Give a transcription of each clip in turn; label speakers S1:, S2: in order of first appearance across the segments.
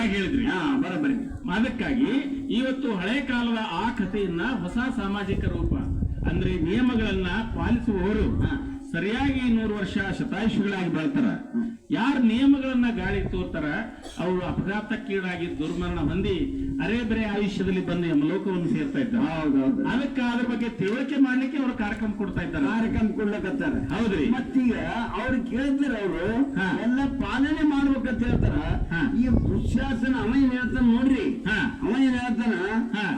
S1: ಸರಿಯಾಗಿ ಹೇಳಿದ್ರಿ.
S2: ಬರಬರಿ.
S1: ಅದಕ್ಕಾಗಿ ಇವತ್ತು ಹಳೆ ಕಾಲದ ಆ ಕಥೆಯನ್ನ ಹೊಸ ಸಾಮಾಜಿಕ ರೂಪ ಅಂದ್ರೆ ನಿಯಮಗಳನ್ನ ಪಾಲಿಸುವವರು ಸರಿಯಾಗಿ 100 ವರ್ಷ ಶತಾಯುಷಿಗಳಾಗಿ ಬಾಳ್ತಾರ. ಯಾರು ನಿಯಮಗಳನ್ನ ಗಾಳಿ ತೋರ್ತಾರ ಅವರು ಅಪಘಾತಕ್ಕೀಡಾಗಿ ದುರ್ಮರಣ ಹೊಂದಿ ಅರೆ ಬೇರೆ ಆಯುಷ್ಯದಲ್ಲಿ ಬಂದು ಯಮಲೋಕವನ್ನು ಸೇರ್ತಾ ಇದ್ದಾರೆ. ಅದಕ್ಕೆ ಅದ್ರ ಬಗ್ಗೆ ತಿಳುವಳಿಕೆ ಮಾಡ್ಲಿಕ್ಕೆ ಅವರು ಕಾರ್ಯಕ್ರಮ ಕೊಡ್ತಾ ಇದ್ದಾರೆ.
S2: ಕಾರ್ಯಕ್ರಮ ಕೊಡ್ಲಕತ್ತಾರ.
S1: ಹೌದ್ರಿ.
S2: ಮತ್ತೀಗ ಅವ್ರು ಕೇಳ್ತಾರ, ಅವರು ಎಲ್ಲ ಪಾಲನೆ ಮಾಡ್ಬೇಕಂತ ಹೇಳ್ತಾರ. ಈ ದುಶ್ಯಾಸನ ಅವ ಏನ್ ಹೇಳ್ತಾನ ನೋಡ್ರಿ, ಅವ ಏನ್ ಹೇಳ್ತಾನ,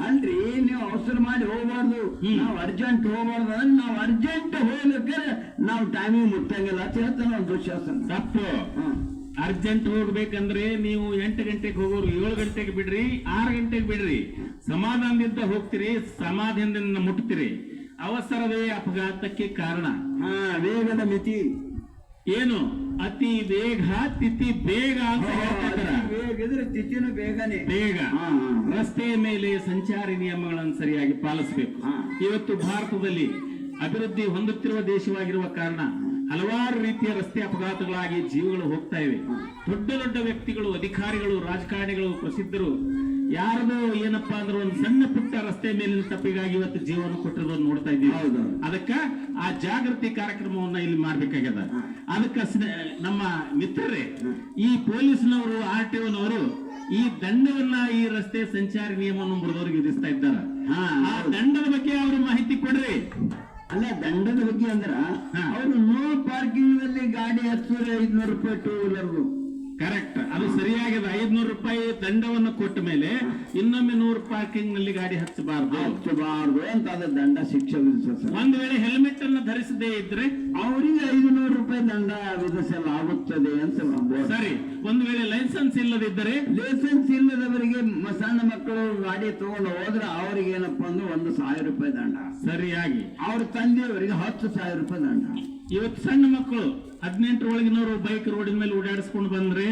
S2: ಅಲ್ರಿ ನೀವು ಅವಸರ ಮಾಡಿ ಹೋಗ್ಬಾರ್ದು, ನಾವು ಅರ್ಜೆಂಟ್ ಹೋಗ್ಬಾರ್ದು, ಅಂದ್ರೆ ನಾವು ಅರ್ಜೆಂಟ್ ಹೋಗ್ಲಿಕ್ಕೆ ನಾವು ಟೈಮಿಂಗ್ ಮುಟ್ಟಂಗಿಲ್ಲ ಅಂತ ಹೇಳ್ತಾನ ಒಂದು ದುಶ್ಯಾಸನ.
S1: ತಪ್ಪು. ಅರ್ಜೆಂಟ್ ಹೋಗ್ಬೇಕಂದ್ರೆ ನೀವು 8 ಗಂಟೆಗೆ ಹೋಗೋರು 7 ಗಂಟೆಗೆ ಬಿಡ್ರಿ, 6 ಗಂಟೆಗೆ ಬಿಡ್ರಿ. ಸಮಾಧಾನದಿಂದ ಹೋಗ್ತೀರಿ, ಸಮಾಧಾನದಿಂದ ಮುಟ್ತೀರಿ. ಅವಸರವೇ ಅಪಘಾತಕ್ಕೆ ಕಾರಣ.
S2: ವೇಗದ ಮಿತಿ
S1: ಏನು? ಅತಿ ವೇಗ ತಿಥಿ ಬೇಗ ಅಂತ ಹೇಳ್ತಾರೆ.
S2: ವೇಗ ಇದ್ರೆ ತಿಥಿನೂ ಬೇಗನೆ
S1: ಬೇಗ. ರಸ್ತೆಯ ಮೇಲೆ ಸಂಚಾರಿ ನಿಯಮಗಳನ್ನು ಸರಿಯಾಗಿ ಪಾಲಿಸಬೇಕು. ಇವತ್ತು ಭಾರತದಲ್ಲಿ ಅಭಿವೃದ್ಧಿ ಹೊಂದುತ್ತಿರುವ ದೇಶವಾಗಿರುವ ಕಾರಣ ಹಲವಾರು ರೀತಿಯ ರಸ್ತೆ ಅಪಘಾತಗಳಾಗಿ ಜೀವಗಳು ಹೋಗ್ತಾ ಇವೆ. ದೊಡ್ಡ ದೊಡ್ಡ ವ್ಯಕ್ತಿಗಳು, ಅಧಿಕಾರಿಗಳು, ರಾಜಕಾರಣಿಗಳು, ಪ್ರಸಿದ್ಧರು ಯಾರದೋ ಏನಪ್ಪಾ ಅಂದ್ರೆ ಒಂದು ಸಣ್ಣ ಪುಟ್ಟ ರಸ್ತೆ ಮೇಲಿನ ತಪ್ಪಿಗಾಗಿ ಇವತ್ತು ಜೀವನ ಕೊಟ್ಟಿರೋದನ್ನು ನೋಡ್ತಾ ಇದ್ದೀವಿ. ಅದಕ್ಕ ಆ ಜಾಗೃತಿ ಕಾರ್ಯಕ್ರಮವನ್ನ ಇಲ್ಲಿ ಮಾಡ್ಬೇಕಾಗ್ಯದ. ಅದಕ್ಕ ನಮ್ಮ ಮಿತ್ರರೇ, ಈ ಪೊಲೀಸ್ನವರು, RTOನವರು ಈ ದಂಡವನ್ನ ಈ ರಸ್ತೆ ಸಂಚಾರಿ ನಿಯಮವನ್ನು ಮುರಿದವರಿಗೆ ವಿಧಿಸ್ತಾ ಇದ್ದಾರೆ. ಆ ದಂಡದ ಬಗ್ಗೆ ಅವರು ಮಾಹಿತಿ ಕೊಡ್ರಿ.
S2: ಅಲ್ಲ, ದಂಡದ ಬಗ್ಗೆ ಅಂದ್ರ ಅವರು ನೋ ಪಾರ್ಕಿಂಗ್ ನಲ್ಲಿ ಗಾಡಿ 500 ರೂಪಾಯಿ ಟೂ ವೀಲರ್ದು.
S1: ಕರೆಕ್ಟ್. ಅದು ಸರಿಯಾಗಿದೆ. 500 ರೂಪಾಯಿ ದಂಡವನ್ನು ಕೊಟ್ಟ ಮೇಲೆ ಇನ್ನೊಮ್ಮೆ 100 ಪಾರ್ಕಿಂಗ್ ನಲ್ಲಿ ಗಾಡಿ ಹಚ್ಚಬಾರ್ದು
S2: ಅಂತ ಅದ ದಂಡ ಶಿಕ್ಷೆ ವಿಧಿಸ.
S1: ಒಂದ್ ವೇಳೆ ಹೆಲ್ಮೆಟ್ ಅನ್ನು ಧರಿಸದೇ ಇದ್ರೆ
S2: ಅವರಿಗೆ 500 ರೂಪಾಯಿ ದಂಡ ವಿಧಿಸಲಾಗುತ್ತದೆ ಅಂತ.
S1: ಸರಿ. ಒಂದ್ ವೇಳೆ ಲೈಸೆನ್ಸ್ ಇಲ್ಲದಿದ್ದರೆ,
S2: ಲೈಸೆನ್ಸ್ ಇಲ್ಲದವರಿಗೆ ಸಣ್ಣ ಮಕ್ಕಳು ಗಾಡಿ ತಗೊಂಡು ಹೋದ್ರೆ ಅವ್ರಿಗೆ ಏನಪ್ಪಾ ಅಂದ್ರೆ 1,000 ರೂಪಾಯಿ ದಂಡ.
S1: ಸರಿಯಾಗಿ.
S2: ಅವ್ರ ತಂದೆಯವರಿಗೆ 10,000 ರೂಪಾಯಿ ದಂಡ.
S1: ಇವತ್ತು ಸಣ್ಣ ಮಕ್ಕಳು 18 ಒಳಗಿನವರು ಬೈಕ್ ರೋಡಿನ ಮೇಲೆ ಓಡಾಡಿಸ್ಕೊಂಡು ಬಂದ್ರೆ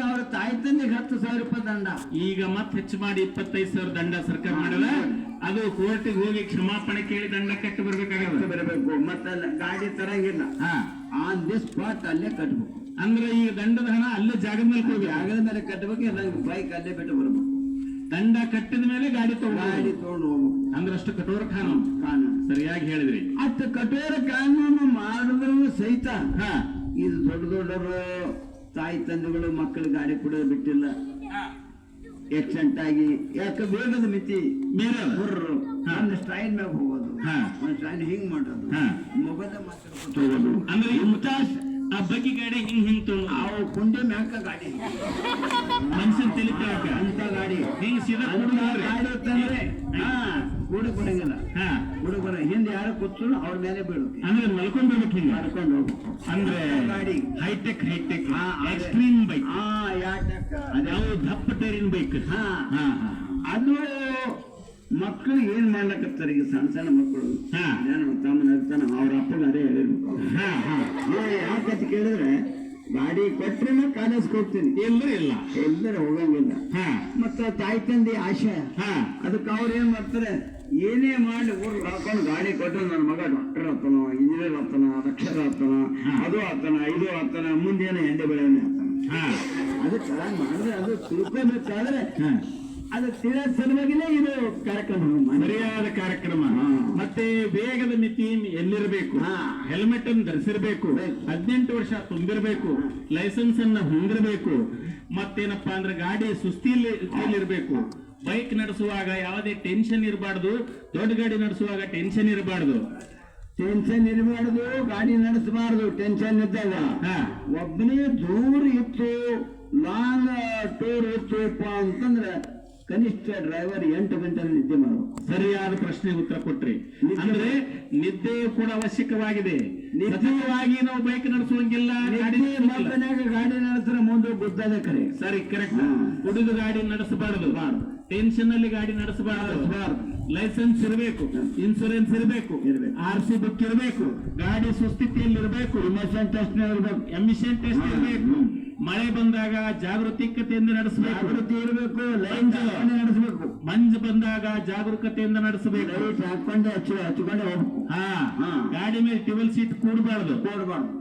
S2: ಅವ್ರ ತಾಯಿ ತಂದೆಗೆ 10,000 ರೂಪಾಯಿ ದಂಡ.
S1: ಈಗ ಮತ್ತೆ ಹೆಚ್ಚು ಮಾಡಿ 25,000 ದಂಡ ಸರ್ಕಾರ ಮಾಡಲ್ಲ. ಅದು ಕೋರ್ಟಿಗೆ ಹೋಗಿ ಕ್ಷಮಾಪಣೆ ಕೇಳಿ ದಂಡ ಕಟ್ಟಿ
S2: ಬರಬೇಕು. ಮತ್ತೆ ಗಾಡಿ ತರಂಗಿಲ್ಲ, ಆನ್ ದಿ ಸ್ಪಾಟ್ ಅಲ್ಲೇ ಕಟ್ಬೇಕು.
S1: ಅಂದ್ರೆ ಈಗ ದಂಡದ ಹಣ ಅಲ್ಲೇ ಜಾಗದ ಮೇಲೆ ಕೊಡ್ಬೇಕು.
S2: ಜಾಗದ ಮೇಲೆ ಕಟ್ಟಬೇಕು, ಎಲ್ಲ ಬೈಕ್ ಅಲ್ಲೇ ಬಿಟ್ಟು ಬರ್ಬೇಕು.
S1: ದಂಡ ಕಟ್ಟಿದ ಮೇಲೆ ಗಾಡಿ ತಗೊಂಡು
S2: ಹೋಗ್ಬೇಕು.
S1: ಅಂದ್ರೆ ಅಷ್ಟು ಕಠೋರ ಕಾನೂನು. ಸರಿಯಾಗಿ ಹೇಳಿದ್ರಿ.
S2: ಅಷ್ಟು ಕಠೋರ ಕಾನೂನು ಮಾಡಿದ್ರು ಸಹಿತ ಇದು ದೊಡ್ಡ ದೊಡ್ಡವರು ತಾಯಿ ತಂದೆಗಳು ಮಕ್ಕಳು ಗಾಡಿ ಕೂಡ ಬಿಟ್ಟಿಲ್ಲ. ಆಕ್ಸಿಡೆಂಟ್ ಆಗಿ ಯಾಕೆ ವೇಗದ ಮಿತಿ ಒಂದು ಸ್ಟೈಲ್ ಮ್ಯಾಗ ಹೋಗೋದು, ಒಂದು ಸ್ಟೈಲ್ ಹಿಂಗ್ ಮಾಡೋದು, ಮೊಬೈಲ್ ಮಾತಾಡ್ಕೊಂಡು
S1: ಅಂದ್ರೆ ಆ ಬಗ್ಗೆ ಗಾಡಿ ಹಿಂಗ್ ತಗೊಂಡು
S2: ಅವು ಕುಂಡೆ ಮ್ಯಾಕ ಗಾಡಿ
S1: ಮನುಷ್ಯನ್ ತಿಳಿತಾಕ
S2: ಅಂತ ಗಾಡಿ
S1: ಹಿಂಗ್ ಸೀದಾ
S2: ಗಾಡಿ ತಂದ್ರೆ ಕೂಡ ಕೊಡಂಗಿಲ್ಲ. ಕೂಡ ಹಿಂದೆ ಯಾರು ಕೂತ್ರು ಅವ್ರ ಮೇಲೆ ಬೀಳುತ್ತೆ.
S1: ಅಂದ್ರೆ ಮಲ್ಕೊಂಡ್ ಬರ್ಬೇಕು, ಹಿಂಗ್
S2: ಮಾಡ್ಕೊಂಡು ಹೋಗ್ಬೇಕು.
S1: ಅಂದ್ರೆ
S2: ಗಾಡಿ
S1: ಹೈಟೆಕ್ ಎಕ್ಸ್ಟ್ರೀಮ್ ಬೈಕ್.
S2: ಅದ್ಯಾವ
S1: ದಪ್ಪ ಟೈರಿನ ಬೈಕ್.
S2: ಅದು ಮಕ್ಕಳು ಏನ್ ಮಾಡ್ಲಕತ್ತಾರ ಈಗ ಸಣ್ಣ ಸಣ್ಣ ಮಕ್ಕಳು ತಮ್ಮ ನಗ್ತಾನ ಅವ್ರ ಅಪ್ಪನ ಅದೇ ಹೇಳಿರ್ಬೇಕು. ಯಾಕಂತ ಕೇಳಿದ್ರೆ ಗಾಡಿ ಕೊಟ್ರೆ ಕಾಲೇಜ್ಗೆ ಹೋಗ್ತೀನಿ, ಎಲ್ಲರೂ ಹೋಗಂಗಿಲ್ಲ. ಮತ್ತ ತಾಯಿ ತಂದೆ ಆಶೆ, ಅದಕ್ಕೆ ಅವ್ರ ಏನ್ ಮಾಡ್ತಾರೆ, ಏನೇ ಮಾಡಿ ಊರ್ ಹಾಕೊಂಡು ಗಾಡಿ ಕೊಟ್ಟು ನನ್ನ ಮಗ ಡಾಕ್ಟರ್ ಆಗ್ತಾನ, ಇಂಜಿನಿಯರ್ ಆಗ್ತಾನ, ಅಕ್ಷರ ಆಗ್ತಾನ, ಅದು ಆಗ್ತಾನ, ಇದು ಆಗ್ತಾನ, ಮುಂದೇನೋ ಎಂಡೆ ಬೆಳೆನೇ ಆಗ್ತಾನ. ಅದಕ್ಕೆ ಮಾಡಿದ್ರೆ ಅದು ತಿಳ್ಕೊಬೇಕಾದ್ರೆ ಅದು ತಿಳ ಸಲುವಾಗಿನೇ ಇದು ಕಾರ್ಯಕ್ರಮ,
S1: ಮರ್ಯಾದ ಕಾರ್ಯಕ್ರಮ. ಮತ್ತೆ ವೇಗದ ಮಿತಿ ಎಲ್ಲಿರಬೇಕು, ಹೆಲ್ಮೆಟ್ ಅನ್ನು ಧರಿಸಿರ್ಬೇಕು, 18 ವರ್ಷ ತುಂಬಿರ್ಬೇಕು, ಲೈಸೆನ್ಸ್ ಅನ್ನ ಹೊಂದಿರಬೇಕು. ಮತ್ತೇನಪ್ಪಾ ಅಂದ್ರೆ ಗಾಡಿ ಸುಸ್ತಿಲಿರ್ಬೇಕು. ಬೈಕ್ ನಡೆಸುವಾಗ ಯಾವುದೇ ಟೆನ್ಷನ್ ಇರಬಾರ್ದು, ದೊಡ್ಡ ಗಾಡಿ ನಡೆಸುವಾಗ ಟೆನ್ಷನ್ ಇರಬಾರ್ದು.
S2: ಗಾಡಿ ನಡೆಸಬಾರ್ದು ಟೆನ್ಷನ್ ಇದ್ದಾಗ. ಒಬ್ಬನೇ ದೂರ ಇತ್ತು, ಲಾಂಗ್ ಟೂರ್ ಇತ್ತುಪ್ಪ ಅಂತಂದ್ರೆ ಕನಿಷ್ಠ ಡ್ರೈವರ್ 8 ಗಂಟೆ ನಿದ್ದೆ ಮಾಡಬೇಕು.
S1: ಸರಿಯಾದ ಪ್ರಶ್ನೆಗೆ ಉತ್ತರ ಕೊಟ್ರಿ. ಅಂದ್ರೆ ನಿದ್ದೆಯು ಕೂಡ ಅವಶ್ಯಕವಾಗಿದೆ. ನಿದ್ಯವಾಗಿ ನಾವು ಬೈಕ್ ನಡೆಸುವಂಗಿಲ್ಲ,
S2: ಗಾಡಿ ನಡೆಸಿದ್ರೆ ಮುಂದೆ ಗೊತ್ತದೆ ಕರೆ.
S1: ಸರಿ, ಕರೆಕ್ಟ್. ಕುಡಿದು ಗಾಡಿ ನಡೆಸಬಾರದು, ಟೆನ್ಷನ್ ಅಲ್ಲಿ ಗಾಡಿ ನಡೆಸಬಾರದು. ಲೈಸೆನ್ಸ್ ಇರಬೇಕು, ಇನ್ಸೂರೆನ್ಸ್ ಇರಬೇಕು, RC ಬುಕ್ ಇರಬೇಕು, ಗಾಡಿ ಸುಸ್ಥಿತಿಯಲ್ಲಿ ಇರಬೇಕು, ಎಮಿಷನ್ ಟೆಸ್ಟ್ ಇರಬೇಕು. ಮಳೆ ಬಂದಾಗ ಜಾಗರೂಕತೆಯಿಂದ ನಡೆಸಬೇಕು,
S2: ಇರಬೇಕು. ಲೈನ್ ನಡೆಸಬೇಕು.
S1: ಮಂಜು ಬಂದಾಗ ಜಾಗರೂಕತೆಯಿಂದ ನಡೆಸಬೇಕು.
S2: ಹಾಕೊಂಡು ಹಚ್ಕೊಂಡು ಹೋಗ್ಬೇಕು.
S1: ಗಾಡಿ ಮೇಲೆ ಟಿಬಲ್ ಸೀಟ್ ಕೂಡಬಾರ್ದು.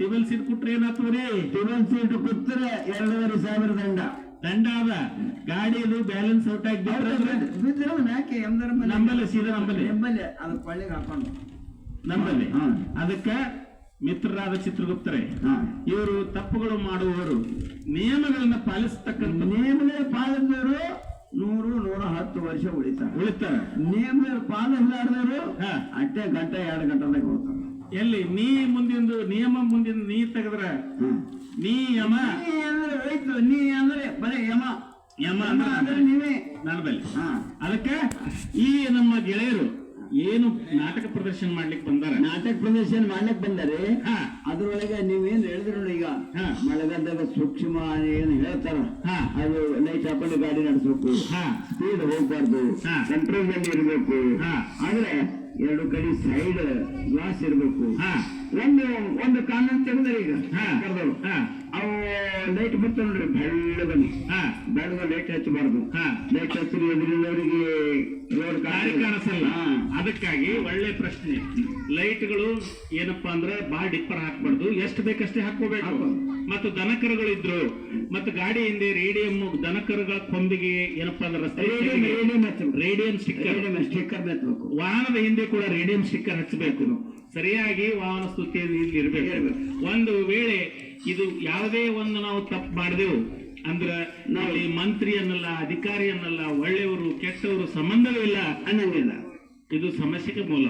S1: ಟಿಬಲ್ ಸೀಟ್ ಕುಟ್ರೆ ಏನಾಗ್ತವ್ರಿ?
S2: ಟಿಬಲ್ ಸೀಟ್ ಕೂತ್ರೆ 2,500 ದಂಡ.
S1: ದಂಡ ಅದ ಗಾಡಿ ಅದು ಬ್ಯಾಲೆನ್ಸ್ ಔಟ್ ಆಗಿ
S2: ಬಿದ್ರೆ ಯಾಕೆ
S1: ನಂಬಲ್ಲಿ ಸೀದಾ ನಂಬಲ್ಲಿ
S2: ಅದು ಕೊಳ್ಳಿಗೆ ಹಾಕೊಂಡು
S1: ನಂಬಲ್ಲಿ ಅದಕ್ಕ ಮಿತ್ರರಾದ ಚಿತ್ರಗುಪ್ತರೇ ಇವರು ತಪ್ಪುಗಳು ಮಾಡುವವರು ನಿಯಮಗಳನ್ನ ಪಾಲಿಸ್ತಕ್ಕಂಥ
S2: ನಿಯಮಗಳ ಪಾಲಿಸಿದವರು 100-110 ವರ್ಷ ಉಳಿತಾರೆ. ನಿಯಮಗಳ ಪಾಲಿಸಲಾರದವರು ಅಷ್ಟೇ ಗಂಟೆ 2 ಗಂಟೆದಾಗ ಹೋಗ್ತಾರೆ.
S1: ಎಲ್ಲಿ ನೀ ಮುಂದಿಂದು ನಿಯಮ ಮುಂದಿನ ನೀ ತೆಗೆದ್ರ ನಿಯಮ
S2: ಅಂದ್ರೆ ಹೋಯ್ತು. ನೀ ಅಂದ್ರೆ ಬರೀ ಯಮ ಅಂದ್ರೆ ನೀವೇ
S1: ನನ್ನ ಬಲ್ಲಿ. ಅದಕ್ಕೆ ಈ ನಮ್ಮ ಗೆಳೆಯರು ಏನು ನಾಟಕ ಪ್ರದರ್ಶನ ಮಾಡ್ಲಿಕ್ಕೆ ಬಂದಾರ,
S2: ನಾಟಕ ಪ್ರದರ್ಶನ ಮಾಡ್ಲಿಕ್ಕೆ ಬಂದಾರೆ. ಅದ್ರೊಳಗೆ ನೀವೇನ್ ಹೇಳಿದ್ರು ನೋಡಿ, ಈಗ ಮಳೆಗಾಲದಾಗ ಸೂಕ್ಷ್ಮ ಏನ್ ಹೇಳ್ತಾರ, ಅದು ಲೈಟ್ ಹಾಕೊಂಡು ಗಾಡಿ ನಡೆಸ್ಬೇಕು, ಸ್ಪೀಡ್ ಹೋಗ್ಬಾರ್ದು, ಕಂಟ್ರೋಲ್ ನಲ್ಲಿ ಇರ್ಬೇಕು. ಆದ್ರೆ 2 ಕಡೆ ಸೈಡ್ ಗ್ಲಾಸ್ ಇರ್ಬೇಕು. ಒಂದು ಕಾನೂನು ತೆಗೆದ್ರೆ ಈಗ ಕರೆದವರು ಅವು ಲೈಟ್ ಬರ್ತಾವ ನೋಡ್ರಿ, ಬೆಳ್ಳಗ ಲೈಟ್ ಹಚ್ಚಬಾರ್ದು. ಲೈಟ್ ಹಚ್ಚಿದ್ರೆ ಎದುರಿನವರಿಗೆ ರೋಡ್
S1: ಕಾಣಿಸಲ್ಲ. ಅದಕ್ಕಾಗಿ ಒಳ್ಳೆ ಪ್ರಶ್ನೆ. ಲೈಟ್ಗಳು ಏನಪ್ಪಾ ಅಂದ್ರೆ ಬಾಳ್ ಡಿಪ್ಪರ್ ಹಾಕ್ಬಾರ್ದು, ಎಷ್ಟು ಬೇಕಷ್ಟೇ ಹಾಕೋಬೇಕು. ಮತ್ತು ದನಕರುಗಳಿದ್ರು ಮತ್ತು ಗಾಡಿ ಹಿಂದೆ ರೇಡಿಯಂ ದನಕರುಗಳ ಕೊಂಬಿಗೆ ಏನಪ್ಪಾ ಅಂದ್ರೆ ರಸ್ತೆ ರೇಡಿಯಂ ಸ್ಟಿಕ್ಕರ್ ಬೇಕು. ವಾಹನದ ಹಿಂದೆ ಕೂಡ ರೇಡಿಯಂ ಸ್ಟಿಕ್ಕರ್ ಹಚ್ಚಬೇಕು. ಸರಿಯಾಗಿ ವಾಹನ ಸ್ಥಿತಿಯಲ್ಲಿ ಇರಬೇಕು. ಒಂದು ವೇಳೆ ಇದು ಯಾವುದೇ ಒಂದು ನಾವು ತಪ್ಪು ಮಾಡಿದೆವು ಅಂದ್ರ ನಾವು ಮಂತ್ರಿ ಅನ್ನಲ್ಲ, ಅಧಿಕಾರಿ ಅನ್ನಲ್ಲ, ಒಳ್ಳೆಯವರು ಕೆಟ್ಟವರು ಸಂಬಂಧವೂ ಇಲ್ಲ ಅನ್ನಂಗಿಲ್ಲ. ಇದು ಸಮಸ್ಯೆಗೆ ಮೂಲ,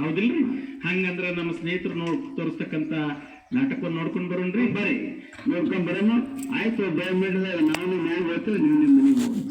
S1: ಹೌದಿಲ್ರಿ? ಹಂಗಂದ್ರ ನಮ್ಮ ಸ್ನೇಹಿತರು ತೋರಿಸ್ತಕ್ಕಂತ ನಾಟಕವನ್ನು ನೋಡ್ಕೊಂಡ್ ಬರೋಣ್ರಿ.
S2: ಬರ್ರಿ ನೋಡ್ಕೊಂಡ್ ಬರೋಣ. ಆಯ್ತು, 5 ಮಿನಿಟ್ದಾಗ ನಾನು ನ್ಯಾಯ ಬರ್ತೀವಿ, ನೀವು ನಿಮ್ಮ ಮನೆಗೆ ಹೋಗಿ.